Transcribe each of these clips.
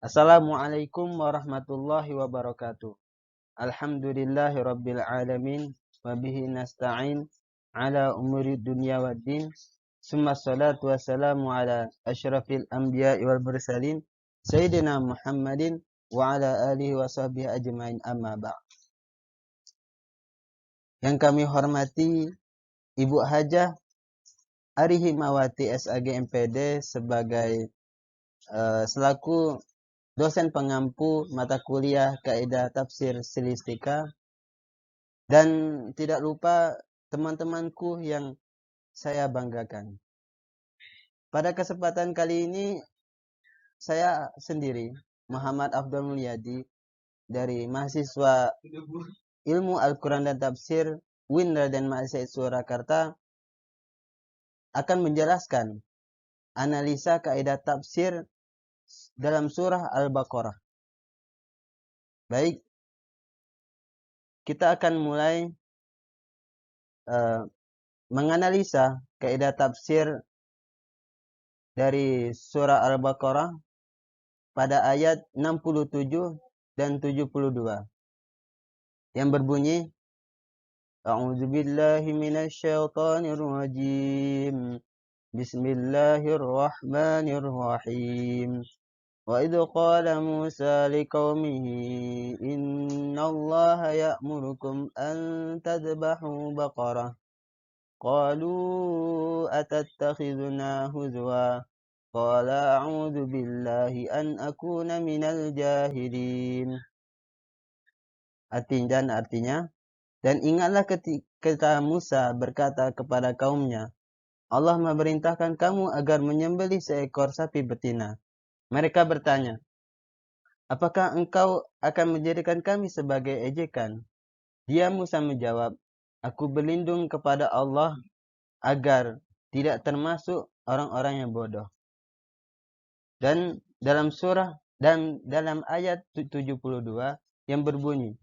Assalamualaikum warahmatullahi wabarakatuh. Alhamdulillahi rabbil alamin. Wabihi nasta'in ala umuri dunya waddin. Summa salatu wassalamu ala ashrafil anbiya wal mursalin. Sayyidina Muhammadin wa ala alihi wa sahbihi ajmain amma ba'd. Yang kami hormati Ibu Hajah Arihimawati SAG MPD sebagai selaku dosen pengampu mata kuliah Kaidah Tafsir Stilistika, dan tidak lupa teman-temanku yang saya banggakan. Pada kesempatan kali ini saya sendiri, Muhammad Afdal Mulyadi, dari mahasiswa Ilmu Al-Quran dan Tafsir UIN Raden Mahasiswa Surakarta, akan menjelaskan analisa kaidah tafsir dalam surah Al-Baqarah. Baik, kita akan mulai menganalisa kaidah tafsir dari surah Al-Baqarah pada ayat 67 dan 72 yang berbunyi, A'udzubillahi minasyaitonirrajim. Bismillahirrahmanirrahim. Wa idh qala Musa liqaumihi innallaha ya'murukum an tadhbahu baqarah. Qalu atattakhidhuna huzwa. Qala a'udzu billahi an akuna minal jahilin. Artinya, dan ingatlah ketika Musa berkata kepada kaumnya, Allah memerintahkan kamu agar menyembelih seekor sapi betina. Mereka bertanya, apakah engkau akan menjadikan kami sebagai ejekan? Dia Musa menjawab, aku berlindung kepada Allah agar tidak termasuk orang-orang yang bodoh. Dan dalam ayat 72 yang berbunyi,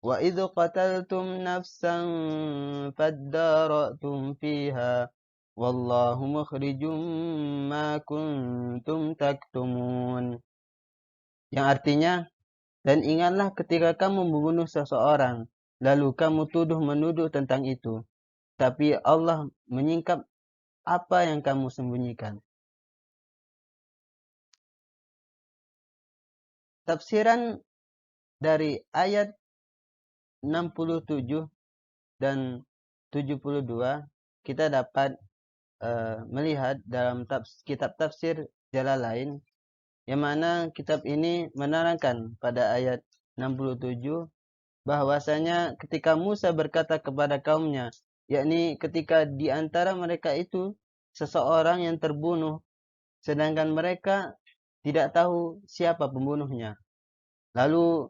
wa idh qataltum nafsan faddaratum fiha wallahu mukhrijum ma kuntum taktumun. Yang artinya, dan ingatlah ketika kamu membunuh seseorang, lalu kamu tuduh-menuduh tentang itu, tapi Allah menyingkap apa yang kamu sembunyikan. Tafsiran dari ayat 67 dan 72 kita dapat melihat dalam kitab tafsir Jalalain, yang mana kitab ini menerangkan pada ayat 67 bahwasanya ketika Musa berkata kepada kaumnya, yakni ketika di antara mereka itu seseorang yang terbunuh, sedangkan mereka tidak tahu siapa pembunuhnya. Lalu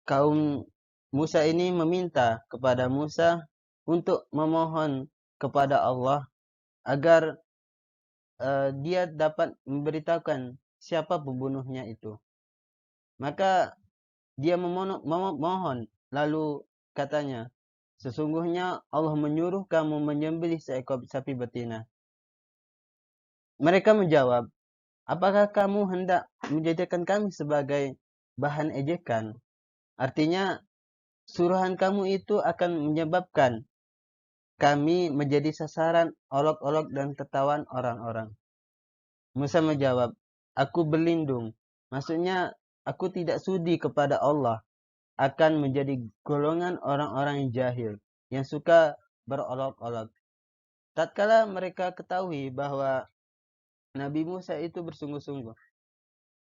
kaum Musa ini meminta kepada Musa untuk memohon kepada Allah agar dia dapat memberitahukan siapa pembunuhnya itu. Maka dia memohon, lalu katanya, sesungguhnya Allah menyuruh kamu menyembelih seekor sapi betina. Mereka menjawab, apakah kamu hendak menjadikan kami sebagai bahan ejekan? Artinya, suruhan kamu itu akan menyebabkan kami menjadi sasaran olok-olok dan tertawan orang-orang. Musa menjawab, aku berlindung. Maksudnya, aku tidak sudi kepada Allah akan menjadi golongan orang-orang yang jahil, yang suka berolok-olok. Tatkala mereka ketahui bahwa Nabi Musa itu bersungguh-sungguh,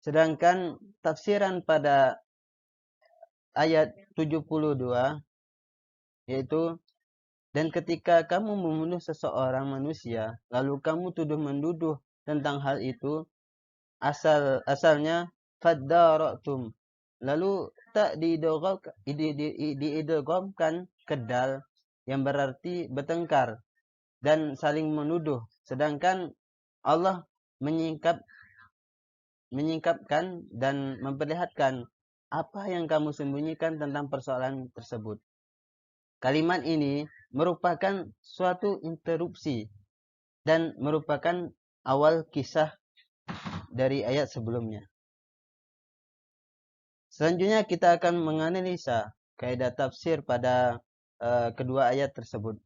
sedangkan tafsiran pada ayat 72 yaitu, dan ketika kamu membunuh seseorang manusia, lalu kamu tuduh-menuduh tentang hal itu, asalnya faddaratum, lalu tak diidghamkan kedal yang berarti bertengkar dan saling menuduh, sedangkan Allah menyingkapkan dan memperlihatkan apa yang kamu sembunyikan tentang persoalan tersebut. Kalimat ini merupakan suatu interupsi dan merupakan awal kisah dari ayat sebelumnya. Selanjutnya kita akan menganalisa kaidah tafsir pada kedua ayat tersebut.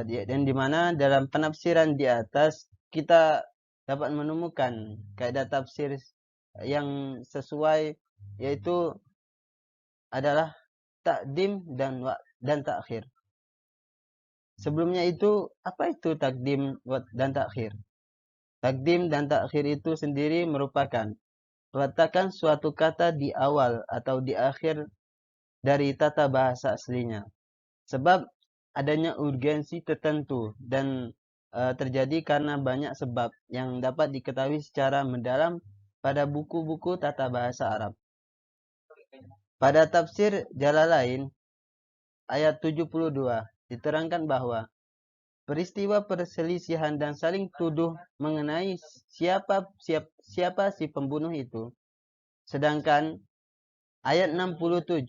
Dan di mana dalam penafsiran di atas kita dapat menemukan kaidah tafsir yang sesuai, yaitu adalah takdim dan takhir. Sebelumnya itu, apa itu takdim dan takhir? Takdim dan takhir itu sendiri merupakan meletakkan suatu kata di awal atau di akhir dari tata bahasa aslinya. Sebab adanya urgensi tertentu dan terjadi karena banyak sebab yang dapat diketahui secara mendalam pada buku-buku tata bahasa Arab. Pada tafsir Jalalain ayat 72 diterangkan bahwa peristiwa perselisihan dan saling tuduh mengenai siapa si pembunuh itu. Sedangkan ayat 67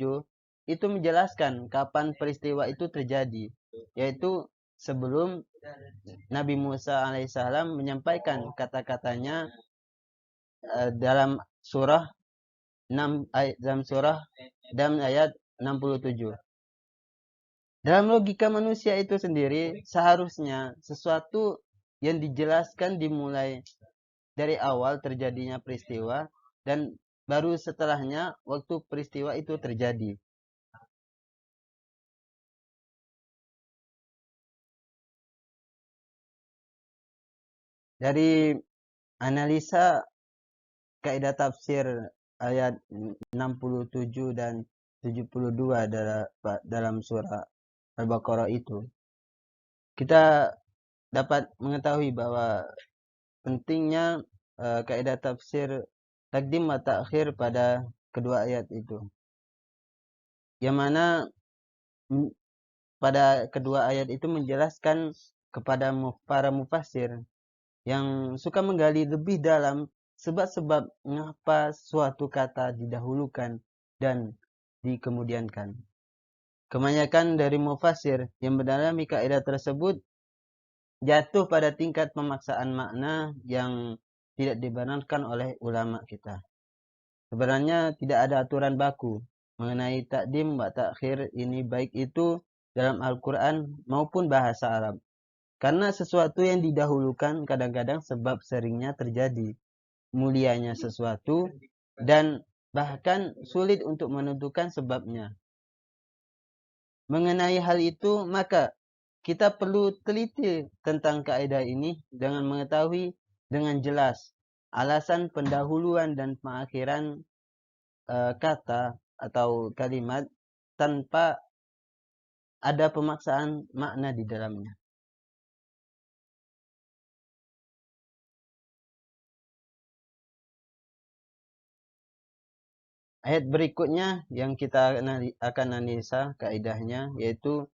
itu menjelaskan kapan peristiwa itu terjadi, yaitu sebelum Nabi Musa alaihissalam menyampaikan kata-katanya dalam surah 6 ayat dalam ayat 67. Dalam logika manusia itu sendiri, seharusnya sesuatu yang dijelaskan dimulai dari awal terjadinya peristiwa dan baru setelahnya waktu peristiwa itu terjadi. Dari analisa kaidah tafsir ayat 67 dan 72 dalam surah Al-Baqarah itu, kita dapat mengetahui bahwa pentingnya kaidah tafsir takdim wa ta'khir pada kedua ayat itu. Yang mana pada kedua ayat itu menjelaskan kepada para mufassir yang suka menggali lebih dalam sebab-sebab mengapa suatu kata didahulukan dan dikemudiankan. Kebanyakan dari mufassir yang mendalami kaidah tersebut jatuh pada tingkat pemaksaan makna yang tidak dibenarkan oleh ulama kita. Sebenarnya tidak ada aturan baku mengenai takdim wa takhir ini, baik itu dalam Al-Quran maupun bahasa Arab. Karena sesuatu yang didahulukan kadang-kadang sebab seringnya terjadi mulianya sesuatu dan bahkan sulit untuk menentukan sebabnya. Mengenai hal itu, maka kita perlu teliti tentang kaidah ini dengan mengetahui dengan jelas alasan pendahuluan dan pengakhiran kata atau kalimat tanpa ada pemaksaan makna di dalamnya. Ayat berikutnya yang kita akan analisa kaidahnya yaitu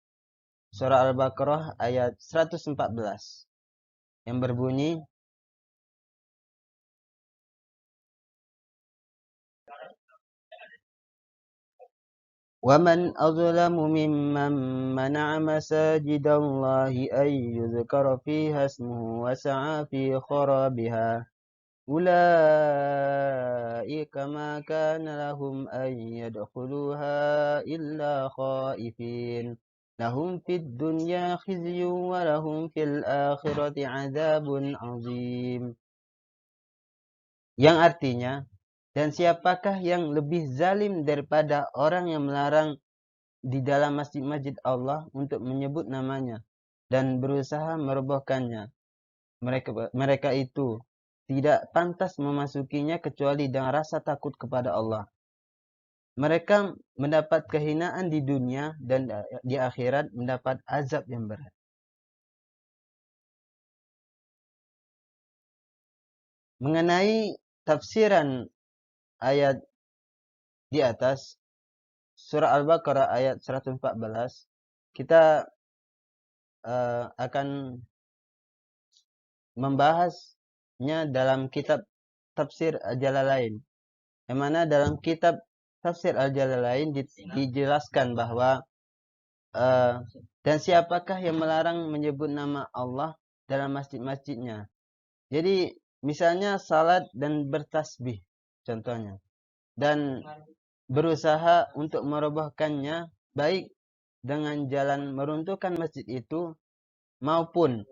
surah Al-Baqarah ayat 114 yang berbunyi, وَمَنْ أَظْلَمُ مِمَّنْ مَنَعَ مَسَاجِدَ اللَّهِ أَنْ يُذْكَرَ فِيهَا اسْمُهُ وَسَعَى فِي خَرَابِهَا أُولَئِكَ مَا كَانَ لَهُمْ أَنْ يَدْخُلُوهَا إِلَّا خَائِفِينَ لَهُمْ فِي الدُّنْيَا خِزْيٌ وَلَهُمْ فِي الْآخِرَةِ عَذَابٌ عَظِيمٌ. Yang artinya, dan siapakah yang lebih zalim daripada orang yang melarang di dalam masjid-masjid Allah untuk menyebut namanya dan berusaha merobohkannya. Mereka itu tidak pantas memasukinya kecuali dengan rasa takut kepada Allah. Mereka mendapat kehinaan di dunia dan di akhirat mendapat azab yang berat. Mengenai tafsiran ayat di atas, surah Al-Baqarah ayat 114, kita akan membahasnya dalam kitab tafsir Al-Jalalain. Yang mana dalam kitab tafsir Al-Jalalain dijelaskan bahwa dan siapakah yang melarang menyebut nama Allah dalam masjid-masjidnya. Jadi misalnya salat dan bertasbih contohnya. dan berusaha untuk merobohkannya, baik dengan jalan meruntuhkan masjid itu maupun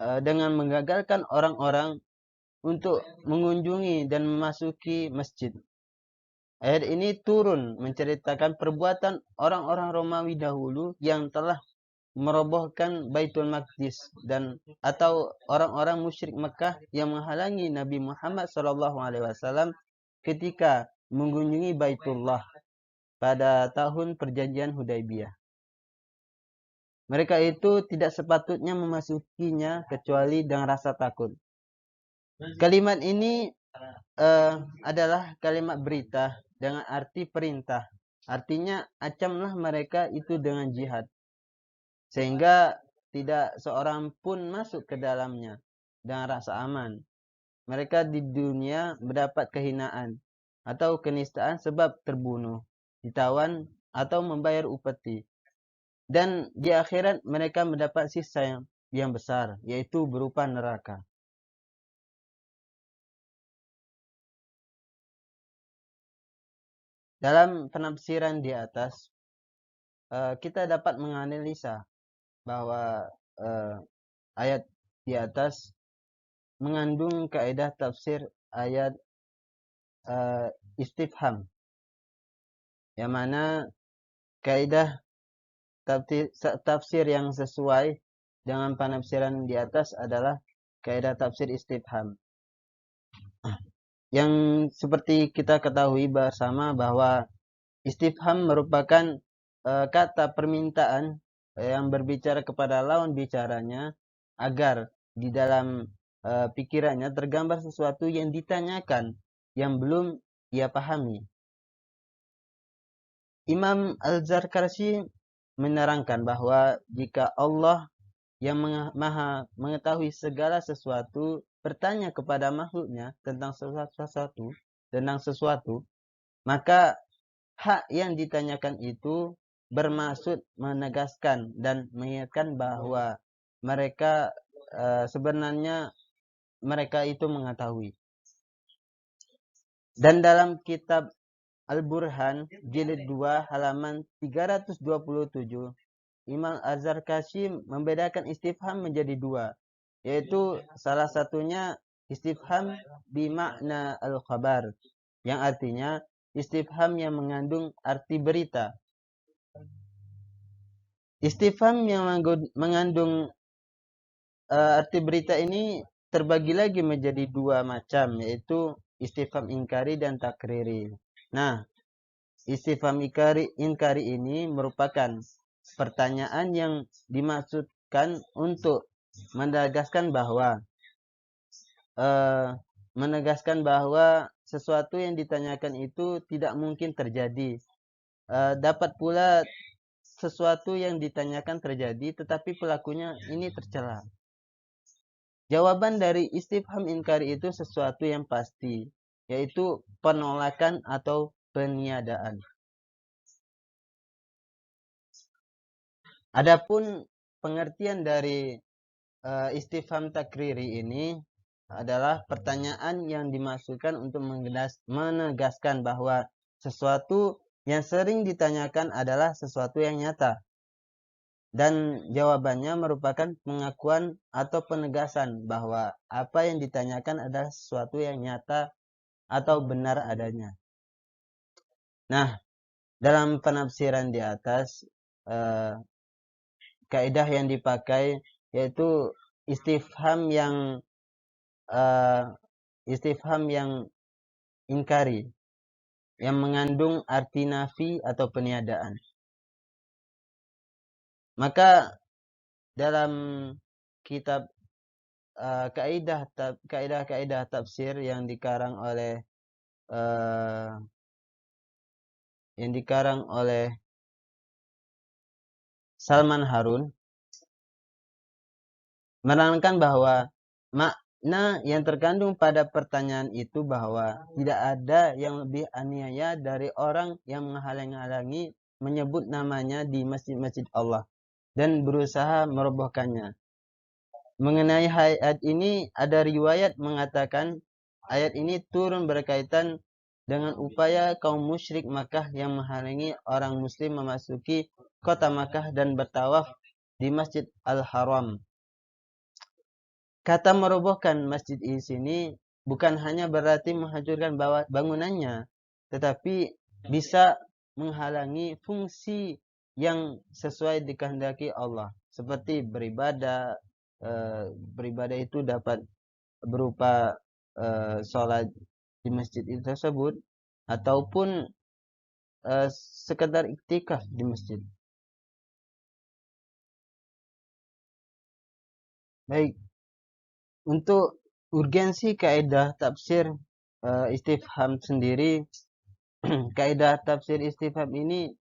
dengan menggagalkan orang-orang untuk mengunjungi dan memasuki masjid. Ayat ini turun menceritakan perbuatan orang-orang Romawi dahulu yang telah merobohkan Baitul Maqdis dan atau orang-orang musyrik Mekah yang menghalangi Nabi Muhammad SAW ketika mengunjungi Baitullah pada tahun perjanjian Hudaibiyah. Mereka itu tidak sepatutnya memasukinya kecuali dengan rasa takut. Kalimat ini adalah kalimat berita dengan arti perintah. Artinya acamlah mereka itu dengan jihad. Sehingga tidak seorang pun masuk ke dalamnya dengan rasa aman. Mereka di dunia mendapat kehinaan atau kenistaan sebab terbunuh, ditawan atau membayar upeti. Dan di akhirat mereka mendapat sisa yang besar, yaitu berupa neraka. Dalam penafsiran di atas, kita dapat menganalisa bahwa ayat di atas mengandung kaidah tafsir ayat istifham, yang mana kaidah tafsir yang sesuai dengan penafsiran di atas adalah kaidah tafsir istifham. Yang seperti kita ketahui bersama bahwa istifham merupakan kata permintaan yang berbicara kepada lawan bicaranya agar di dalam pikirannya tergambar sesuatu yang ditanyakan yang belum ia pahami. Imam Al-Zarkashi menerangkan bahwa jika Allah yang maha mengetahui segala sesuatu bertanya kepada makhluknya tentang sesuatu, maka hak yang ditanyakan itu bermaksud menegaskan dan mengingatkan bahwa mereka sebenarnya mereka itu mengetahui. Dan dalam kitab Al-Burhan jilid 2 halaman 327, Imam Az-Zarkashi membedakan istifham menjadi dua, yaitu salah satunya istifham bimakna al-khabar, yang artinya istifham yang mengandung arti berita. Istifham yang mengandung arti berita ini terbagi lagi menjadi dua macam, yaitu istifham inkari dan takriri. Nah, istifham inkari ini merupakan pertanyaan yang dimaksudkan untuk menegaskan bahwa sesuatu yang ditanyakan itu tidak mungkin terjadi. Dapat pula sesuatu yang ditanyakan terjadi tetapi pelakunya ini tercela. Jawaban dari istifham inkari itu sesuatu yang pasti, yaitu penolakan atau peniadaan. Adapun pengertian dari istifham takriri ini adalah pertanyaan yang dimaksudkan untuk menegaskan bahwa sesuatu yang sering ditanyakan adalah sesuatu yang nyata. Dan jawabannya merupakan pengakuan atau penegasan bahwa apa yang ditanyakan adalah sesuatu yang nyata atau benar adanya. Nah, dalam penafsiran di atas, kaidah yang dipakai yaitu istifham yang inkari, yang mengandung arti nafi atau peniadaan. Maka dalam kitab kaidah tafsir yang dikarang oleh Salman Harun menerangkan bahwa makna yang terkandung pada pertanyaan itu bahwa tidak ada yang lebih aniaya dari orang yang menghalang-halangi menyebut namanya di masjid-masjid Allah dan berusaha merobohkannya. Mengenai ayat ini ada riwayat mengatakan ayat ini turun berkaitan dengan upaya kaum musyrik Makkah yang menghalangi orang muslim memasuki kota Makkah dan bertawaf di Masjid Al-Haram. Kata merobohkan masjid di sini bukan hanya berarti menghancurkan bangunannya, tetapi bisa menghalangi fungsi yang sesuai dikehendaki Allah, seperti beribadah. Beribadah itu dapat berupa sholat di masjid itu tersebut, ataupun sekedar iktikaf di masjid. Baik, untuk urgensi kaidah tafsir istifham sendiri, kaidah tafsir istifham ini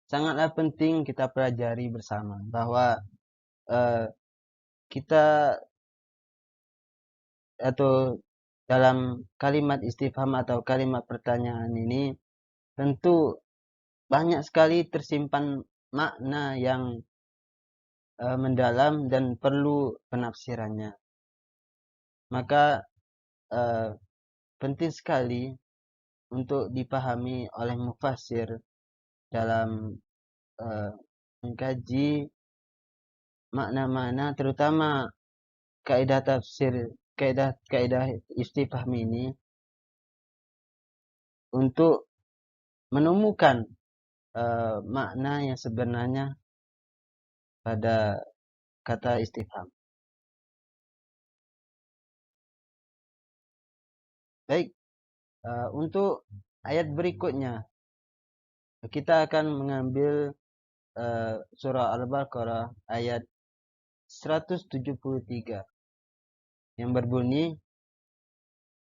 sangatlah penting kita pelajari bersama, bahwa kita atau dalam kalimat istifham atau kalimat pertanyaan ini tentu banyak sekali tersimpan makna yang mendalam dan perlu penafsirannya. Maka penting sekali untuk dipahami oleh mufassir dalam mengkaji makna-makna, terutama kaidah tafsir, kaidah istifham ini, untuk menemukan makna yang sebenarnya pada kata istifham. Baik, untuk ayat berikutnya kita akan mengambil surah Al-Baqarah ayat 173 yang berbunyi,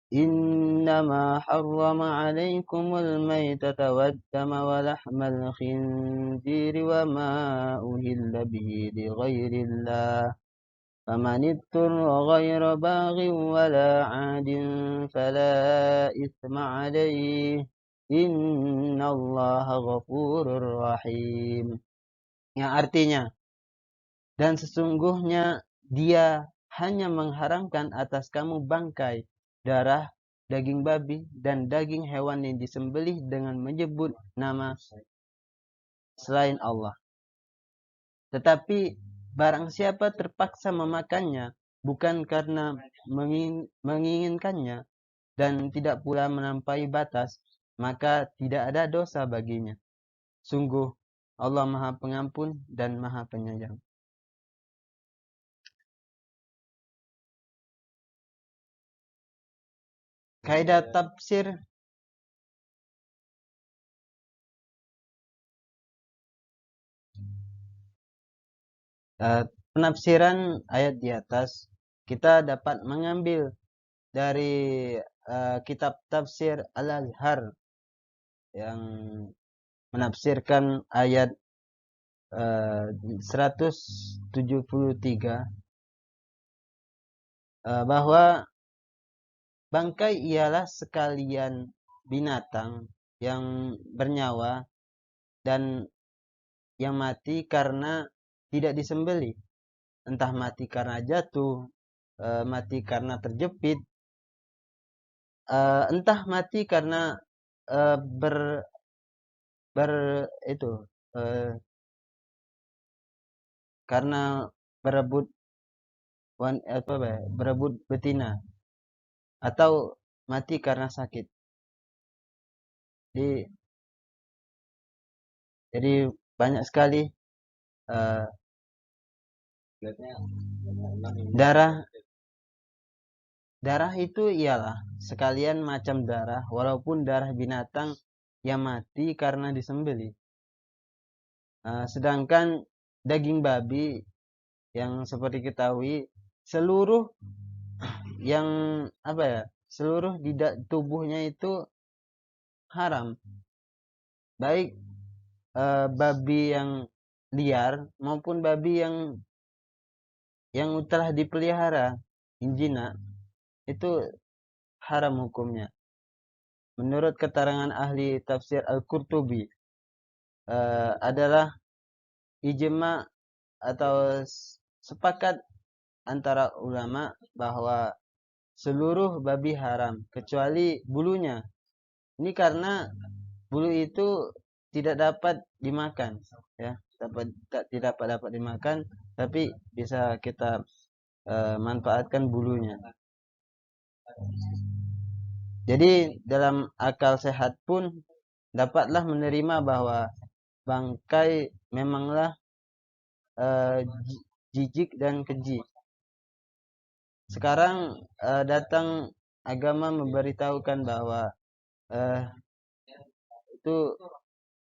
Innama harrama alaikumul maitata waddama wa lahmal khinziri wa ma uhilla bihi li ghairillah faman itturra ghaira baghin wala 'adin fala ithma 'alaihi innallaha ghafurur rahim. Yang artinya, dan sesungguhnya Dia hanya mengharamkan atas kamu bangkai, darah, daging babi, dan daging hewan yang disembelih dengan menyebut nama selain Allah. Tetapi barang siapa terpaksa memakannya bukan karena menginginkannya dan tidak pula melampaui batas, maka tidak ada dosa baginya. Sungguh Allah Maha Pengampun dan Maha Penyayang. Kaidah tafsir penafsiran ayat di atas kita dapat mengambil dari kitab tafsir Al-Azhar yang menafsirkan ayat 173 bahwa bangkai ialah sekalian binatang yang bernyawa dan yang mati karena tidak disembelih, entah mati karena jatuh, mati karena terjepit, entah mati karena karena berebut betina, atau mati karena sakit. Jadi banyak sekali darah itu ialah sekalian macam darah, walaupun darah binatang yang mati karena disembelih. Sedangkan daging babi yang seperti ketahui, seluruh di tubuhnya itu haram, baik babi yang liar maupun babi yang telah dipelihara, injina, itu haram hukumnya. Menurut keterangan ahli tafsir Al-Qurtubi, adalah ijma atau sepakat antara ulama bahwa seluruh babi haram kecuali bulunya. Ini karena bulu itu tidak dapat dimakan, ya, tidak dapat dimakan, tapi bisa kita manfaatkan bulunya. Jadi dalam akal sehat pun dapatlah menerima bahwa bangkai memanglah jijik dan keji. Sekarang datang agama memberitahukan bahwa itu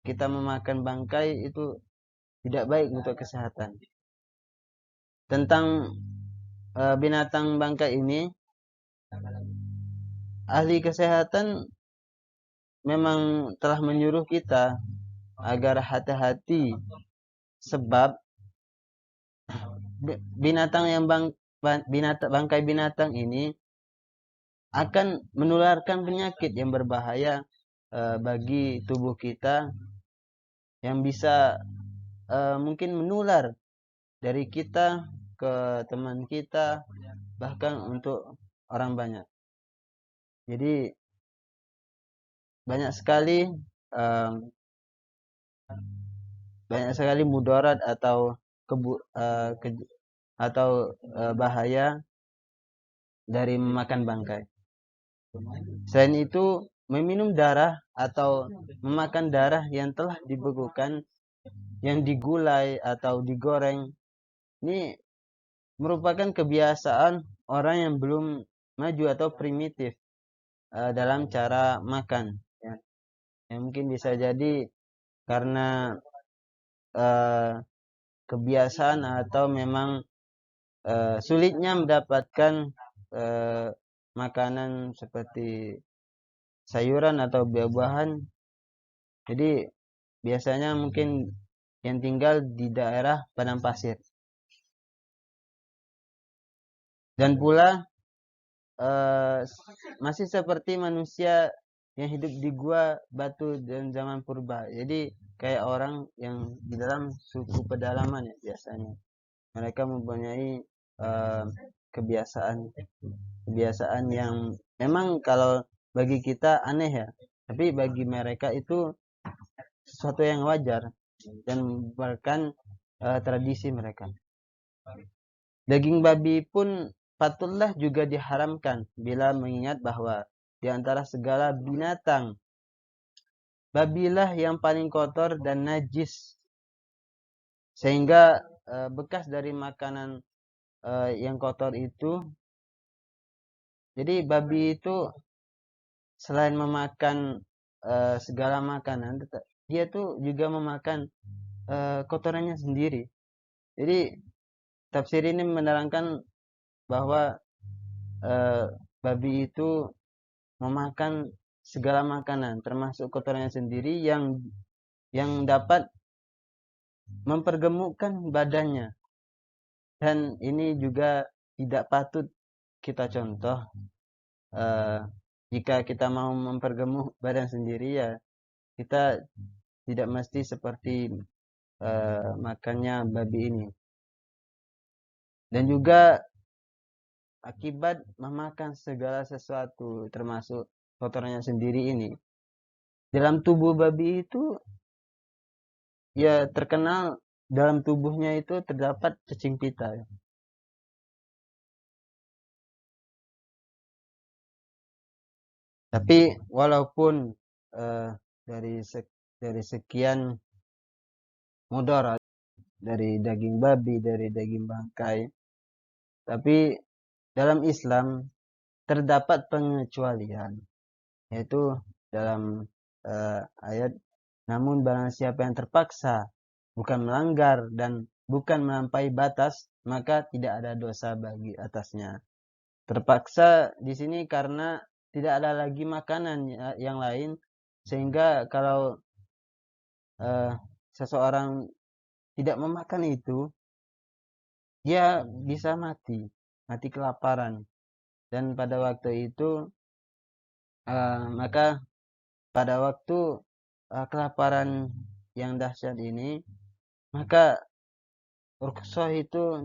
kita memakan bangkai itu tidak baik untuk kesehatan. Tentang binatang bangkai ini, ahli kesehatan memang telah menyuruh kita agar hati-hati, sebab binatang yang bangkai binatang ini akan menularkan penyakit yang berbahaya bagi tubuh kita, yang bisa mungkin menular dari kita ke teman kita, bahkan untuk orang banyak. Jadi banyak sekali mudarat atau bahaya dari memakan bangkai. Selain itu, meminum darah atau memakan darah yang telah dibekukan, yang digulai atau digoreng, ini merupakan kebiasaan orang yang belum maju atau primitif dalam cara makan, ya. Yang mungkin bisa jadi karena kebiasaan atau memang sulitnya mendapatkan makanan seperti sayuran atau buah-buahan. Jadi biasanya mungkin yang tinggal di daerah padang pasir. Dan pula masih seperti manusia yang hidup di gua batu dan zaman purba. Jadi kayak orang yang di dalam suku pedalaman, ya, biasanya. Mereka mempunyai kebiasaan yang memang kalau bagi kita aneh, ya. Tapi bagi mereka itu sesuatu yang wajar dan bahkan tradisi mereka. Daging babi pun patutlah juga diharamkan bila mengingat bahwa di antara segala binatang, babilah yang paling kotor dan najis, sehingga bekas dari makanan yang kotor itu, jadi babi itu selain memakan segala makanan, dia tuh juga memakan kotorannya sendiri. Jadi tafsir ini menerangkan bahwa babi itu memakan segala makanan termasuk kotorannya sendiri yang dapat mempergemukkan badannya. Dan ini juga tidak patut kita contoh. Jika kita mau mempergemuk badan sendiri, ya kita tidak mesti seperti makannya babi ini. Dan juga akibat memakan segala sesuatu termasuk kotorannya sendiri ini, dalam tubuh babi itu, ya, terkenal dalam tubuhnya itu terdapat cacing pita, ya. Tapi walaupun dari sekian mudarat dari daging babi, dari daging bangkai, tapi dalam Islam terdapat pengecualian, yaitu dalam ayat, namun barang siapa yang terpaksa, bukan melanggar dan bukan melampaui batas, maka tidak ada dosa bagi atasnya. Terpaksa di sini karena tidak ada lagi makanan yang lain, sehingga kalau seseorang tidak memakan itu, dia bisa mati kelaparan. Dan pada waktu itu maka pada waktu kelaparan yang dahsyat ini, maka rukhsah itu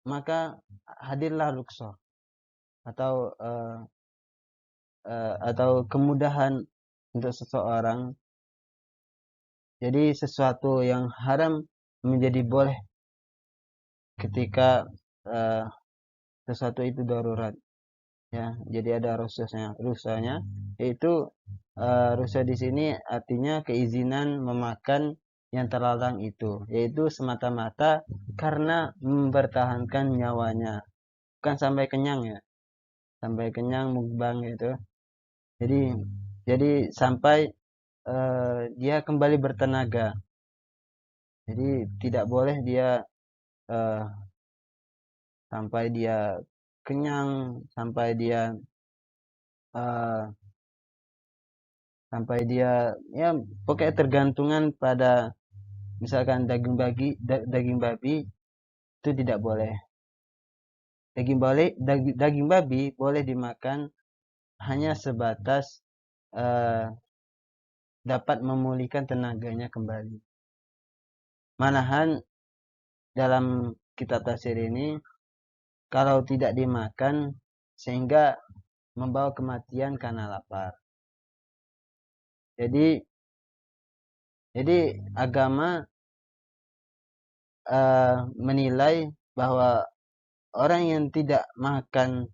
maka hadirlah rukhsah atau kemudahan untuk seseorang. Jadi sesuatu yang haram menjadi boleh ketika uh, sesuatu itu darurat. Ya, jadi ada rusanya, yaitu rusa di sini artinya keizinan memakan yang terlarang itu, yaitu semata-mata karena mempertahankan nyawanya, bukan sampai kenyang ya, sampai kenyang mukbang itu. Jadi sampai dia kembali bertenaga. Jadi tidak boleh dia uh, sampai dia kenyang, uh, sampai dia ya pokoknya tergantungan pada misalkan daging babi itu tidak boleh. Daging babi boleh dimakan hanya sebatas uh, dapat memulihkan tenaganya kembali. Malahan dalam kitab tafsir ini kalau tidak dimakan sehingga membawa kematian karena lapar. Jadi agama menilai bahwa orang yang tidak makan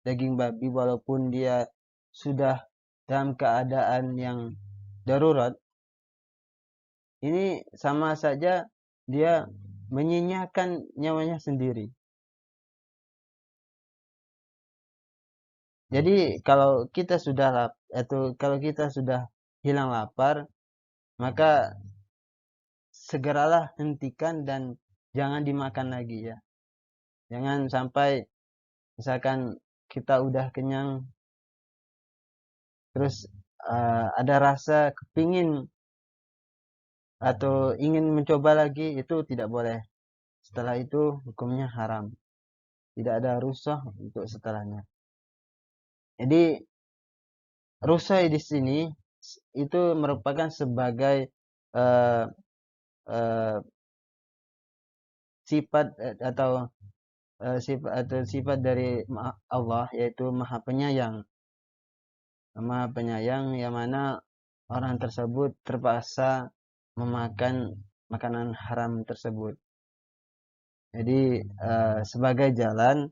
daging babi walaupun dia sudah dalam keadaan yang darurat, ini sama saja dia menyia-nyiakan nyawanya sendiri. Jadi kalau kita sudah hilang lapar, maka segeralah hentikan dan jangan dimakan lagi ya. Jangan sampai misalkan kita udah kenyang terus ada rasa kepingin atau ingin mencoba lagi, itu tidak boleh. Setelah itu hukumnya haram. Tidak ada rukhsah untuk setelahnya. Jadi rukhsah di sini itu merupakan sebagai uh, uh, sifat sifat dari Allah, yaitu Maha Penyayang. Maha Penyayang yang mana orang tersebut terpaksa memakan makanan haram tersebut. Jadi sebagai jalan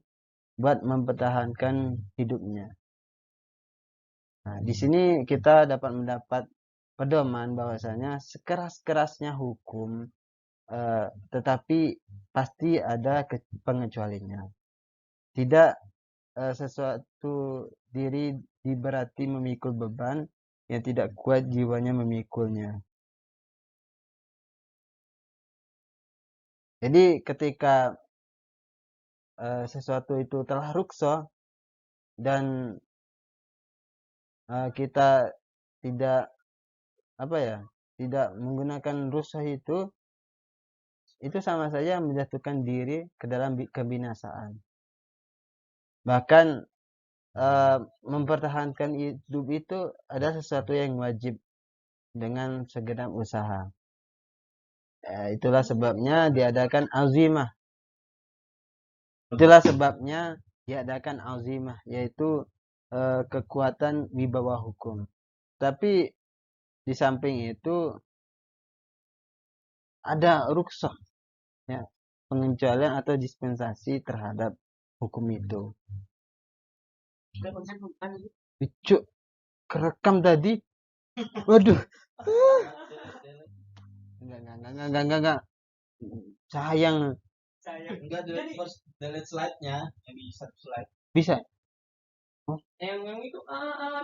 buat mempertahankan hidupnya. Nah, di sini kita dapat mendapat pedoman bahwasanya sekeras-kerasnya hukum, tetapi pasti ada pengecualinya. Tidak sesuatu diri diberati memikul beban yang tidak kuat jiwanya memikulnya. Jadi ketika sesuatu itu telah rukhsah dan kita tidak tidak menggunakan rukhsah itu sama saja menjatuhkan diri ke dalam kebinasaan. Bahkan mempertahankan hidup itu ada sesuatu yang wajib dengan segenap usaha. Itulah sebabnya diadakan azimah. Yaitu kekuatan wibawa hukum. Tapi di samping itu ada rukhsah, ya, pengecualian atau dispensasi terhadap hukum itu. Cuk, kerekam tadi. Waduh. Enggak. Sayang. Enggak, delete slide-nya. Yang di satu slide. Bisa. Oh. Yang itu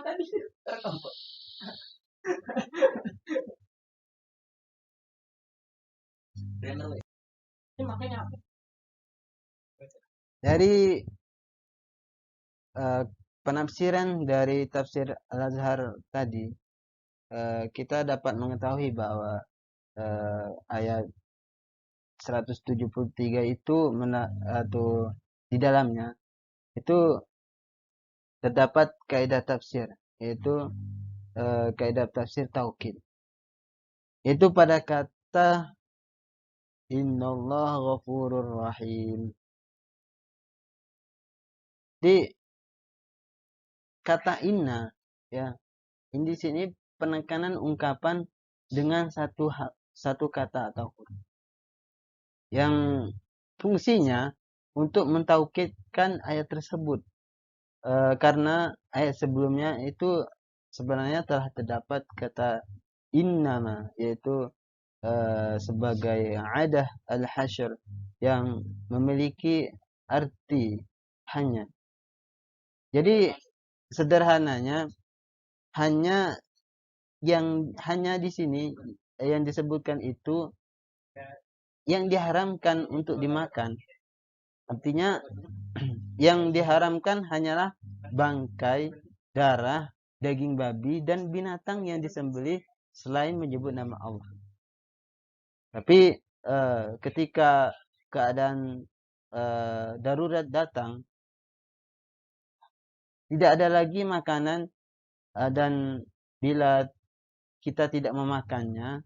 tadi terekam kok. Dari penafsiran dari tafsir Al-Azhar tadi, kita dapat mengetahui bahwa ayat 173 itu atau di dalamnya itu terdapat kaidah tafsir, yaitu kaidah tafsir taukid. Itu pada kata innallaha ghafurur rahim. Di kata inna, ya, ini di sini penekanan ungkapan dengan satu kata atau huruf yang fungsinya untuk mentaukidkan ayat tersebut. Karena ayat sebelumnya itu sebenarnya telah terdapat kata innama, yaitu sebagai adah al-hasyr yang memiliki arti hanya. Jadi sederhananya hanya di sini yang disebutkan itu yang diharamkan untuk dimakan. Artinya yang diharamkan hanyalah bangkai, darah, daging babi dan binatang yang disembelih selain menyebut nama Allah. Tapi ketika keadaan darurat datang, tidak ada lagi makanan dan bila kita tidak memakannya,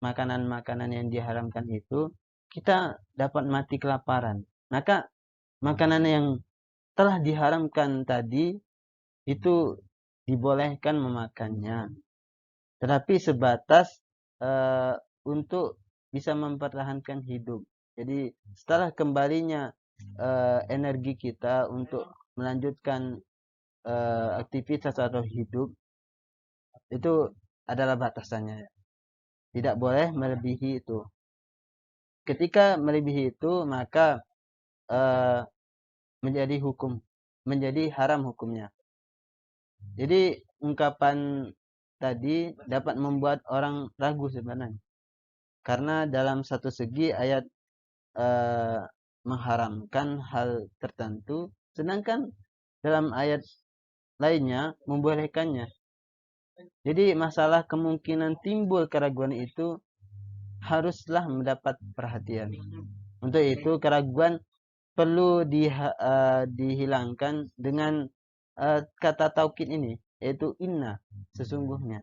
makanan-makanan yang diharamkan itu, kita dapat mati kelaparan. Maka makanan yang telah diharamkan tadi itu dibolehkan memakannya, tetapi sebatas untuk bisa mempertahankan hidup. Jadi setelah kembalinya energi kita untuk melanjutkan aktivitas atau hidup, itu adalah batasannya. Tidak boleh melebihi itu. Ketika melebihi itu, maka menjadi haram hukumnya. Jadi ungkapan tadi dapat membuat orang ragu sebenarnya. Karena dalam satu segi ayat mengharamkan hal tertentu, sedangkan dalam ayat lainnya membolehkannya. Jadi masalah kemungkinan timbul keraguan itu haruslah mendapat perhatian. Untuk itu keraguan perlu dihilangkan dengan kata taukid ini, yaitu inna, sesungguhnya.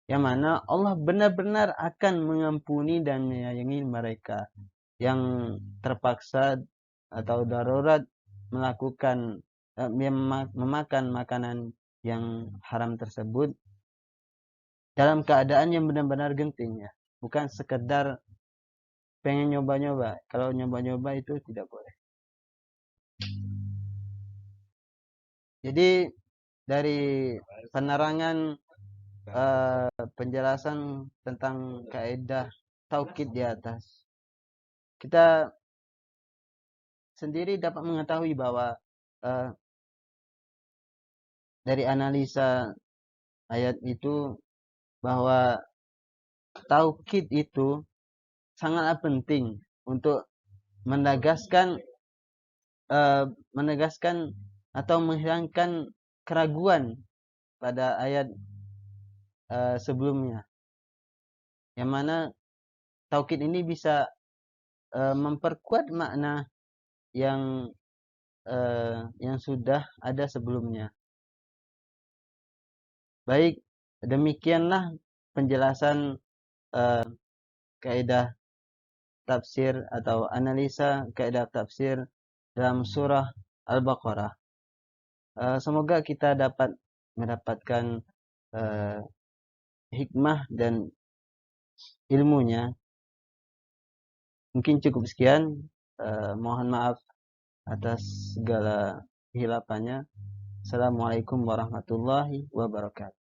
Yang mana Allah benar-benar akan mengampuni dan menyayangi mereka yang terpaksa atau darurat melakukan memakan makanan yang haram tersebut dalam keadaan yang benar-benar genting, ya. Bukan sekedar pengen nyoba-nyoba. Kalau nyoba-nyoba itu tidak boleh. Jadi dari penerangan penjelasan tentang kaidah taukid di atas, kita sendiri dapat mengetahui bahwa dari analisa ayat itu bahwa taukid itu sangatlah penting untuk menegaskan atau menghilangkan keraguan pada ayat sebelumnya, yang mana taukid ini bisa memperkuat makna yang sudah ada sebelumnya. Baik, demikianlah penjelasan kaidah tafsir atau analisa kaidah tafsir dalam surah Al-Baqarah. Semoga kita dapat mendapatkan hikmah dan ilmunya. Mungkin cukup sekian. Mohon maaf atas segala kehilafannya. Assalamualaikum warahmatullahi wabarakatuh.